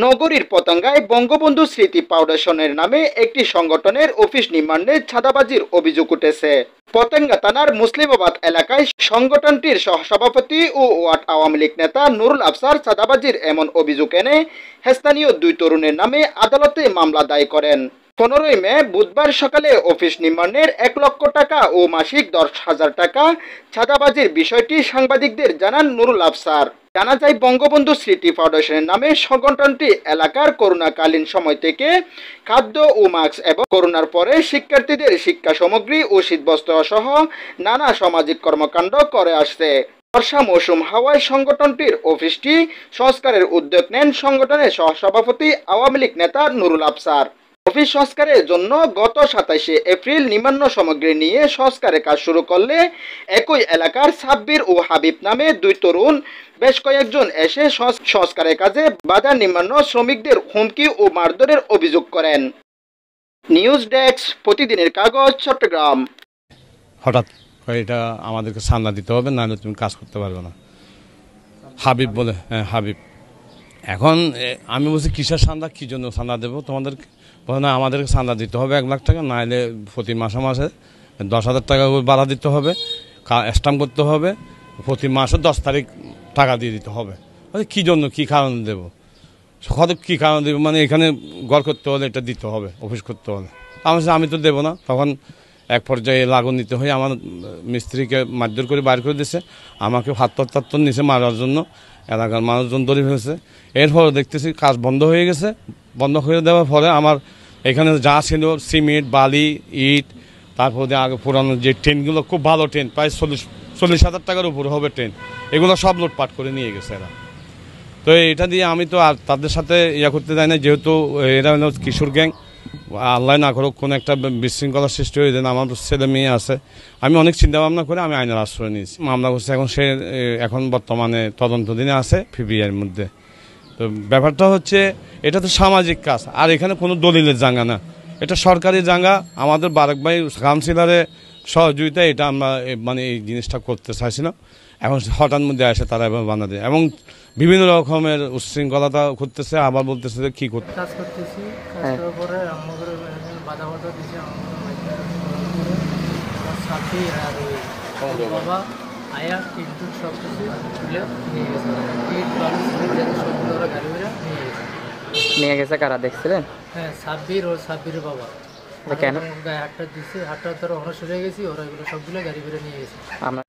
নগরীর পতেঙ্গায় বঙ্গবন্ধু স্মৃতি ফাউন্ডেশনের নামে একটি সংগঠনের অফিস নির্মাণে চাঁদাবাজির অভিযোগ উঠেছে। পতেঙ্গা থানার মুসলিমাবাদ এলাকায় সংগঠনটির সহসভাপতি ও ওয়ার্ড আওয়ামী লীগ নেতা নুরুল আফসার চাঁদাবাজির এমন অভিযোগ এনে স্থানীয় দুই তরুণের নামে আদালতে মামলা দায়ের করেন। 15 মে বুধবার সকালে অফিস নির্মাণের 1 লক্ষ টাকা ও মাসিক 10,000 টাকা চাঁদাবাজির বিষয়টি সাংবাদিকদের জানান নুরুল আফসার। জানা যায়, বঙ্গবন্ধু স্মৃতি ফাউন্ডেশনের নামে সংগঠনটি এলাকার করোনাকালীন সময় থেকে খাদ্য ও মাস্ক এবং করোনার পরে শিক্ষার্থীদের শিক্ষা সামগ্রী ও শীতবস্ত্র সহ নানা সামাজিক কর্মকাণ্ড করে আসছে। বর্ষা মৌসুম হওয়ায় সংগঠনটির অফিসটি সংস্কারের উদ্যোগ নেন সংগঠনের সহসভাপতি আওয়ামী লীগ নেতা নুরুল আফসার। অফিস সংস্কারের জন্য গত 27 এপ্রিল নিম্ন সামগ্রী নিয়ে সংস্কারের কাজ শুরু করলে একই এলাকার সাব্বির ও হাবিব নামে দুই তরুণ বেশ কয়েকজন এসে সংস্কারের কাজে বাধা নিম্ন শ্রমিকদের হুমকি ও মারধরের অভিযোগ করেন। নিউজ ডেস্ক, প্রতিদিনের কাগজ, চট্টগ্রাম। হঠাৎ এটা আমাদেরকে চাঁদা দিতে হবে, নাহলে তুমি কাজ করতে পারবে না। হাবিব বলে, হ্যাঁ হাবিব। এখন আমি বলছি কিসের চাঁদা, কী জন্য চাঁদা দেবো তোমাদেরকে? বলে না, আমাদেরকে চাঁদা দিতে হবে 1 লাখ টাকা, নাহলে প্রতি মাসে মাসে 10,000 টাকা ভাড়া দিতে হবে, স্ট্যাম্প করতে হবে, প্রতি মাসে 10 তারিখ টাকা দিয়ে দিতে হবে। কী জন্য, কী কারণে দেবো? কী কারণে দেবো মানে এখানে ঘর করতে হলে এটা দিতে হবে, অফিস করতে হলে। আমি তো দেবো না। তখন এক পর্যায়ে লাগন নিতে হয়ে আমার মিস্ত্রিকে মারধর করে বাইর করে দিয়েছে, আমাকে হাত নিচে মারার জন্য এলাকার মানুষজন ধরে ফেলেছে। এরপরে দেখতেছি কাজ বন্ধ হয়ে গেছে। বন্ধ করে দেওয়ার ফলে আমার এখানে যা ছিল সিমেন্ট, বালি, ইট, তারপরে আগে পুরানো যে ট্রেনগুলো, খুব ভালো ট্রেন, প্রায় 40,000 টাকার উপরে হবে ট্রেন, এগুলো সব লুটপাট করে নিয়ে গেছে এরা। তো এটা দিয়ে আমি তো আর তাদের সাথে করতে যাই না, যেহেতু এরা হলো কিশোর গ্যাং। আল্লাহ না করুক কোনো একটা বিশৃঙ্খলার সৃষ্টি হয়ে যায়, আমার ছেলে মেয়ে আছে। আমি অনেক চিন্তা ভাবনা করে আমি আইনের আশ্রয় নিয়েছি, মামলা করছি। এখন বর্তমানে তদন্তদিনে আছে PBIর মধ্যে। তো ব্যাপারটা হচ্ছে এটা তো সামাজিক কাজ, আর এখানে কোনো দলিলের জায়গা না, এটা সরকারি জায়গা। আমাদের বারেক ভাই কাউন্সিলরের সহযোগিতায় এটা আমরা মানে এই জিনিসটা করতে চাইছিলাম। এখন হঠাৎ মধ্যে আসে তারা এবার বানা দেয় এবং বিভিন্ন রকমের উচ্ছৃঙ্খলতা করতেছে, আবার বলতেছে যে কী করতে কাজ করতেছি। কাজ করার পরে আমাদের বাধা দিয়েছে, আমার বাবা আয়া কিন্তু সব কিছু তুলে নিয়ে গেছে। সবগুলো গাড়ি ঘুরে নিয়ে গেছে। কারা দেখছিলেন? হ্যাঁ, সাব্বির ও সাব্বিরের বাবা। কেন গায়ে হাতটা দিচ্ছে, হাতটা ধরে ওরা সরে গেছি, ওরা এগুলো সবগুলো গাড়ি ঘুরে নিয়ে গেছে। আমরা